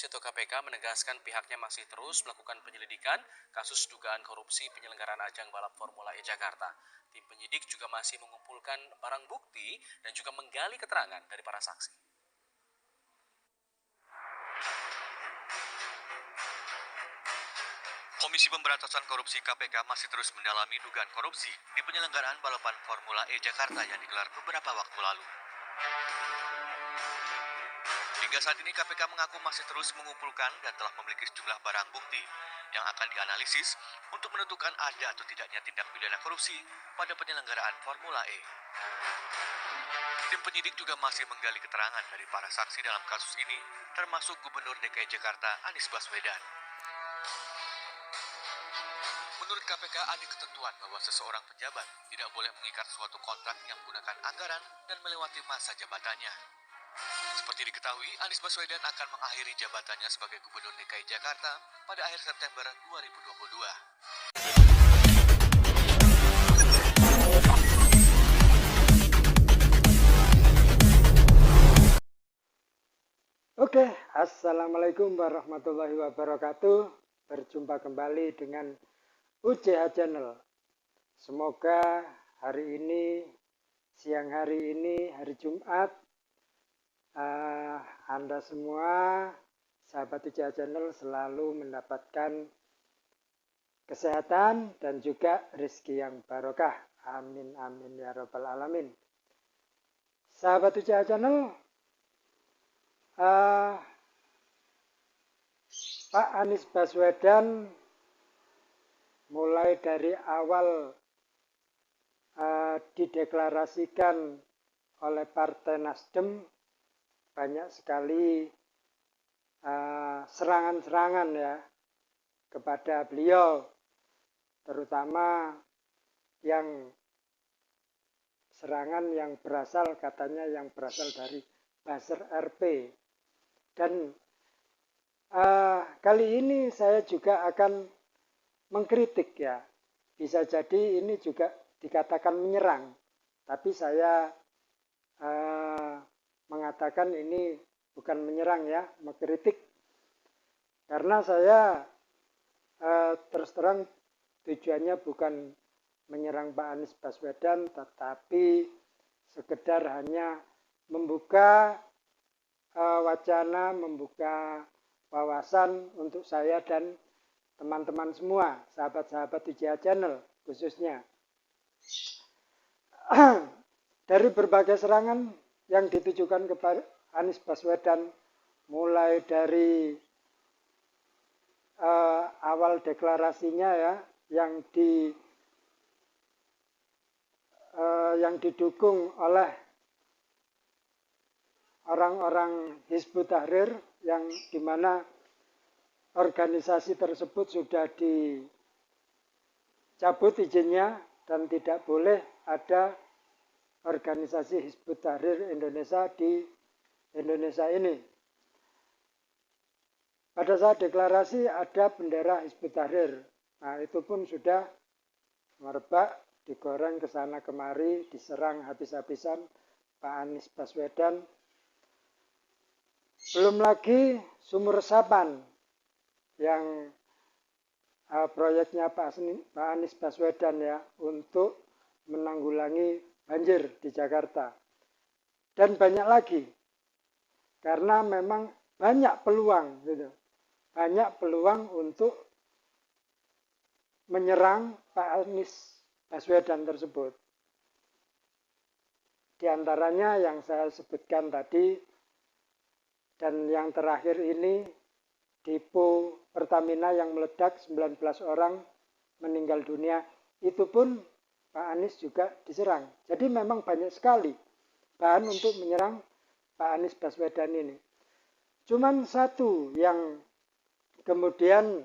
Korupsi atau KPK menegaskan pihaknya masih terus melakukan penyelidikan kasus dugaan korupsi penyelenggaraan ajang balap Formula E Jakarta. Tim penyidik juga masih mengumpulkan barang bukti dan juga menggali keterangan dari para saksi. Komisi Pemberantasan Korupsi KPK masih terus mendalami dugaan korupsi di penyelenggaraan balapan Formula E Jakarta yang digelar beberapa waktu lalu. Hingga saat ini KPK mengaku masih terus mengumpulkan dan telah memiliki sejumlah barang bukti yang akan dianalisis untuk menentukan ada atau tidaknya tindak pidana korupsi pada penyelenggaraan Formula E. Tim penyidik juga masih menggali keterangan dari para saksi dalam kasus ini, termasuk Gubernur DKI Jakarta Anies Baswedan. Menurut KPK ada ketentuan bahwa seseorang pejabat tidak boleh mengikat suatu kontrak yang menggunakan anggaran dan melewati masa jabatannya. Seperti diketahui, Anies Baswedan akan mengakhiri jabatannya sebagai Gubernur DKI Jakarta pada akhir September 2022. Oke, assalamualaikum warahmatullahi wabarakatuh. Berjumpa kembali dengan UCH Channel. Semoga hari ini, siang hari ini, hari Jumat, Anda semua, sahabat UCH Channel, selalu mendapatkan kesehatan dan juga rezeki yang barokah. Amin, amin, ya rabbal alamin. Sahabat UCH Channel, Pak Anies Baswedan mulai dari awal dideklarasikan oleh Partai Nasdem, banyak sekali serangan-serangan ya kepada beliau, terutama yang serangan yang berasal dari buzzer RP. Dan kali ini saya juga akan mengkritik ya. Bisa jadi ini juga dikatakan menyerang. Tapi saya mengatakan ini bukan menyerang ya, mengkritik. Karena saya terus terang tujuannya bukan menyerang Pak Anies Baswedan, tetapi sekedar hanya membuka wacana, membuka wawasan untuk saya dan teman-teman semua, sahabat-sahabat UCH Channel khususnya. Dari berbagai serangan yang ditujukan kepada Anies Baswedan, mulai dari awal deklarasinya ya, yang didukung oleh orang-orang Hizbut Tahrir, yang dimana organisasi tersebut sudah dicabut izinnya dan tidak boleh ada organisasi Hizbut Tahrir Indonesia di Indonesia ini. Pada saat deklarasi ada bendera Hizbut Tahrir. Nah, itu pun sudah merebak, digoreng ke sana kemari, diserang habis-habisan Pak Anies Baswedan. Belum lagi sumur resapan yang proyeknya Pak Anies Baswedan ya, untuk menanggulangi banjir di Jakarta. Dan banyak lagi, karena memang banyak peluang gitu. Banyak peluang untuk menyerang Pak Anies Baswedan tersebut. Di antaranya yang saya sebutkan tadi, dan yang terakhir ini, depo Pertamina yang meledak 19 orang meninggal dunia, itu pun Pak Anies juga diserang. Jadi memang banyak sekali bahan untuk menyerang Pak Anies Baswedan ini. Cuman satu yang kemudian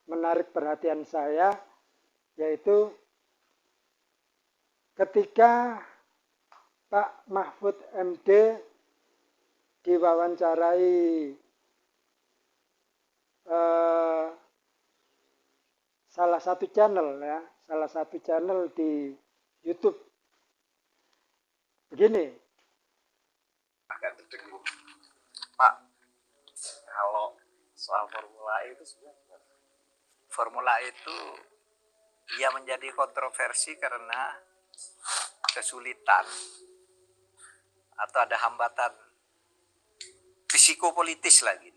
menarik perhatian saya, yaitu ketika Pak Mahfud MD diwawancarai salah satu channel di YouTube. Begini. Agak terdengar, Pak, soal Formula E itu sebenarnya? Formula E itu ia menjadi kontroversi karena kesulitan atau ada hambatan psikopolitis lagi.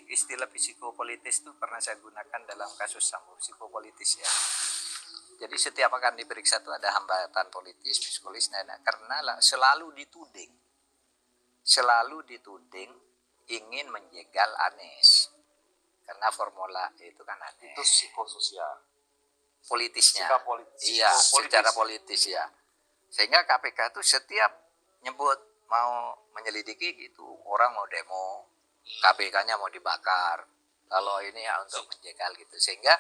Istilah psikopolitis itu pernah saya gunakan dalam kasus Sambo, psikopolitis ya. Jadi setiap akan diperiksa itu ada hambatan politis, psikologis, karena selalu dituding ingin menjegal Anies. Karena formula itu kan Anies. Itu psikososial. Politisnya. Politis. Iya, secara politis ya. Sehingga KPK itu setiap nyebut mau menyelidiki gitu, orang mau demo, KPK-nya mau dibakar. Kalau ini ya untuk menjegal gitu. Sehingga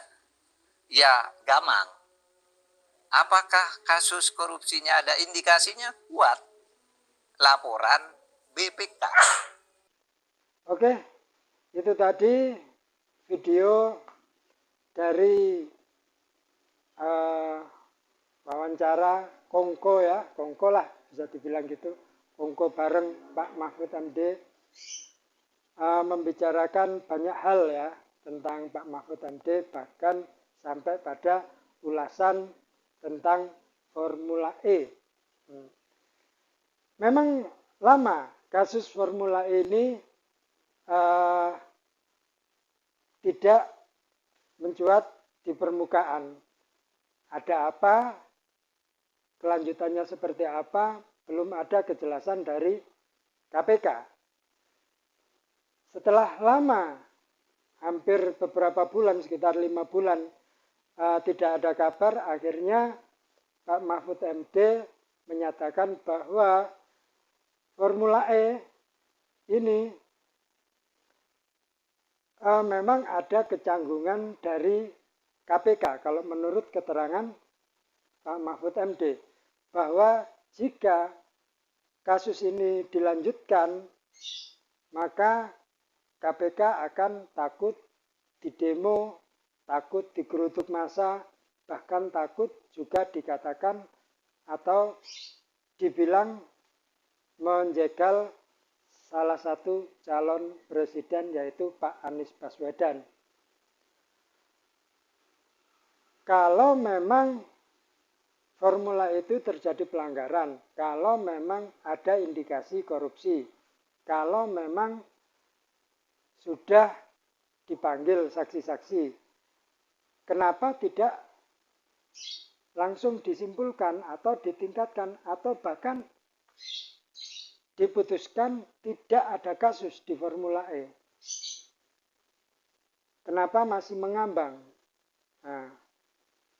ya gamang. Apakah kasus korupsinya ada indikasinya? Kuat. Laporan BPK. Oke, itu tadi video dari wawancara kongko ya, kongko lah bisa dibilang gitu, kongko bareng Pak Mahfud MD membicarakan banyak hal ya tentang Pak Mahfud MD, bahkan sampai pada ulasan tentang Formula E. Memang lama kasus Formula E ini tidak mencuat di permukaan. Ada apa, kelanjutannya seperti apa, belum ada kejelasan dari KPK. Setelah lama, hampir beberapa bulan, sekitar 5 bulan, tidak ada kabar, akhirnya Pak Mahfud MD menyatakan bahwa Formula E ini memang ada kecanggungan dari KPK, kalau menurut keterangan Pak Mahfud MD, bahwa jika kasus ini dilanjutkan, maka KPK akan takut didemo, takut digeruduk massa, bahkan takut juga dikatakan atau dibilang menjegal salah satu calon presiden, yaitu Pak Anies Baswedan. Kalau memang formula itu terjadi pelanggaran, kalau memang ada indikasi korupsi, kalau memang sudah dipanggil saksi-saksi, kenapa tidak langsung disimpulkan atau ditingkatkan atau bahkan diputuskan tidak ada kasus di Formula E? Kenapa masih mengambang? Nah,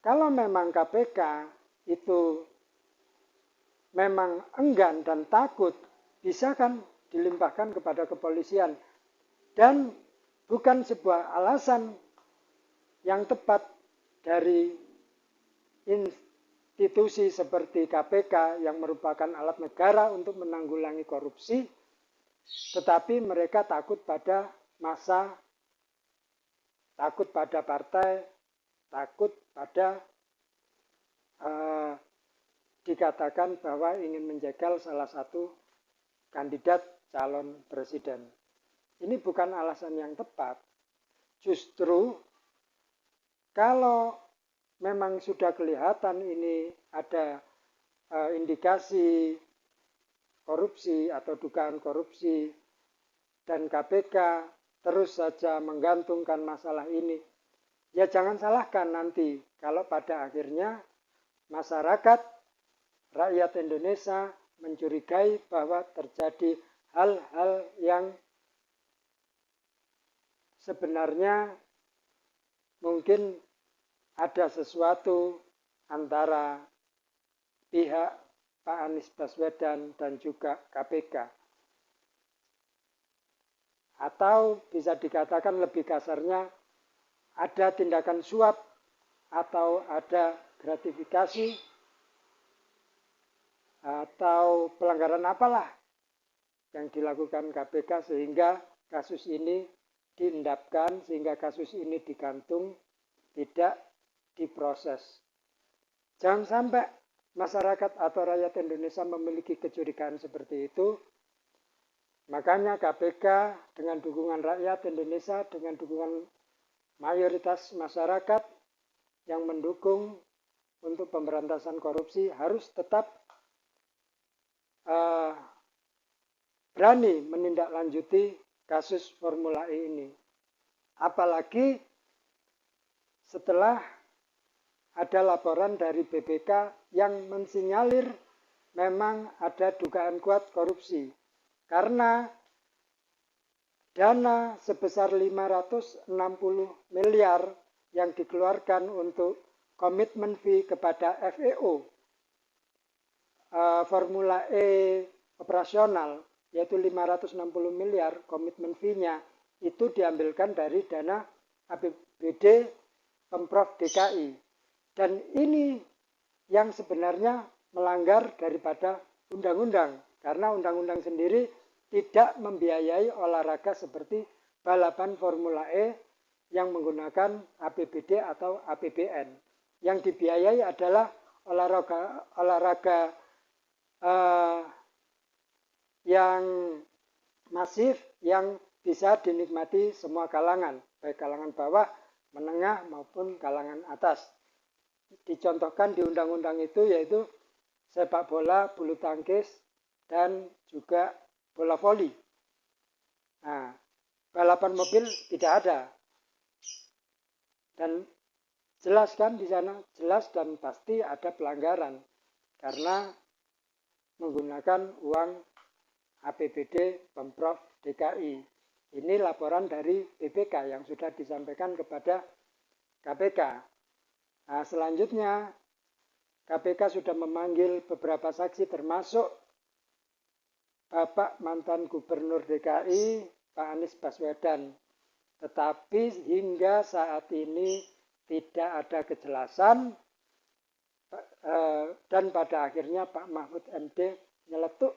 kalau memang KPK itu memang enggan dan takut, bisa kan dilimpahkan kepada kepolisian. Dan bukan sebuah alasan yang tepat dari institusi seperti KPK yang merupakan alat negara untuk menanggulangi korupsi, tetapi mereka takut pada massa, takut pada partai, takut pada dikatakan bahwa ingin menjegal salah satu kandidat calon presiden. Ini bukan alasan yang tepat. Justru kalau memang sudah kelihatan ini ada indikasi korupsi atau dugaan korupsi dan KPK terus saja menggantungkan masalah ini, ya jangan salahkan nanti kalau pada akhirnya masyarakat, rakyat Indonesia mencurigai bahwa terjadi hal-hal yang sebenarnya mungkin ada sesuatu antara pihak Pak Anies Baswedan dan juga KPK. Atau bisa dikatakan lebih kasarnya, ada tindakan suap atau ada gratifikasi atau pelanggaran apalah yang dilakukan KPK sehingga kasus ini diendapkan, sehingga kasus ini digantung, tidak diproses. Jangan sampai masyarakat atau rakyat Indonesia memiliki kecurigaan seperti itu. Makanya KPK dengan dukungan rakyat Indonesia, dengan dukungan mayoritas masyarakat yang mendukung untuk pemberantasan korupsi harus tetap berani menindaklanjuti kasus Formula E ini. Apalagi setelah ada laporan dari BPK yang mensinyalir memang ada dugaan kuat korupsi. Karena dana sebesar 560 miliar yang dikeluarkan untuk komitmen fee kepada FEO, Formula E operasional, yaitu 560 miliar komitmen fee-nya, itu diambilkan dari dana APBD Pemprov DKI. Dan ini yang sebenarnya melanggar daripada undang-undang. Karena undang-undang sendiri tidak membiayai olahraga seperti balapan Formula E yang menggunakan APBD atau APBN. Yang dibiayai adalah olahraga yang masif, yang bisa dinikmati semua kalangan, baik kalangan bawah, menengah maupun kalangan atas. Dicontohkan di undang-undang itu yaitu sepak bola, bulu tangkis, dan juga bola voli. Nah, balapan mobil tidak ada. Dan jelas kan di sana, jelas dan pasti ada pelanggaran karena menggunakan uang APBD Pemprov DKI. Ini laporan dari BPK yang sudah disampaikan kepada KPK. Nah, selanjutnya KPK sudah memanggil beberapa saksi termasuk Bapak mantan Gubernur DKI, Pak Anies Baswedan. Tetapi hingga saat ini tidak ada kejelasan dan pada akhirnya Pak Mahfud MD nyeletuk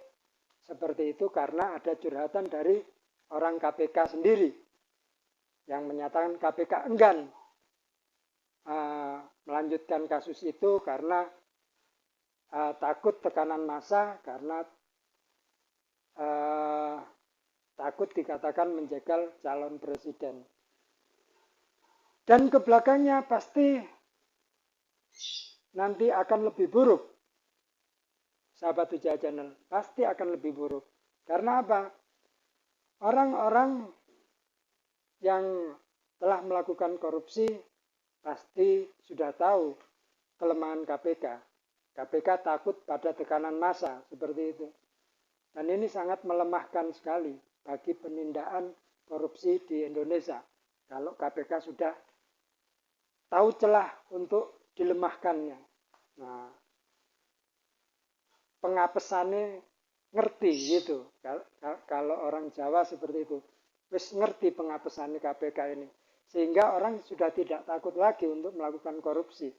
seperti itu karena ada curhatan dari orang KPK sendiri yang menyatakan KPK enggan melanjutkan kasus itu karena takut tekanan massa, karena takut dikatakan menjegal calon presiden. Dan ke belakangnya pasti nanti akan lebih buruk. Sahabat Wijaya Channel, pasti akan lebih buruk. Karena apa? Orang-orang yang telah melakukan korupsi pasti sudah tahu kelemahan KPK. KPK takut pada tekanan massa seperti itu. Dan ini sangat melemahkan sekali bagi penindakan korupsi di Indonesia. Kalau KPK sudah tahu celah untuk dilemahkannya. Nah, pengapesannya ngerti gitu. Kalau orang Jawa seperti itu. Wis ngerti pengapesannya KPK ini. Sehingga orang sudah tidak takut lagi untuk melakukan korupsi.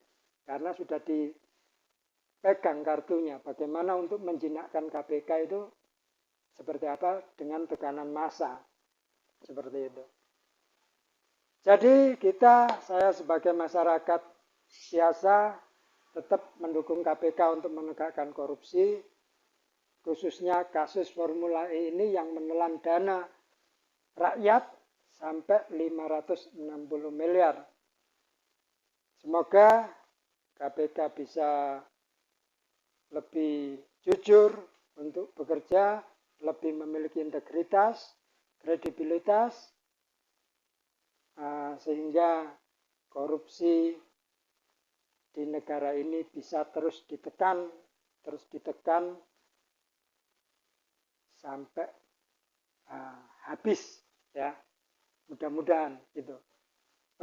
Karena sudah dipegang kartunya. Bagaimana untuk menjinakkan KPK itu seperti apa dengan tekanan massa. Seperti itu. Jadi saya sebagai masyarakat biasa tetap mendukung KPK untuk menegakkan korupsi. Khususnya kasus Formula E ini yang menelan dana rakyat sampai 560 miliar. Semoga KPK bisa lebih jujur untuk bekerja, lebih memiliki integritas, kredibilitas, sehingga korupsi di negara ini bisa terus ditekan sampai habis, ya. Mudah-mudahan gitu.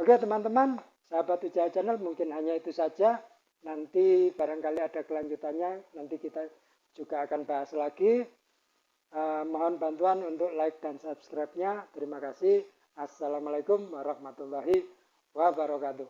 Oke teman-teman, sahabat Wijaya Channel, mungkin hanya itu saja. Nanti barangkali ada kelanjutannya, nanti kita juga akan bahas lagi. Mohon bantuan untuk like dan subscribe-nya. Terima kasih. Assalamualaikum warahmatullahi wabarakatuh.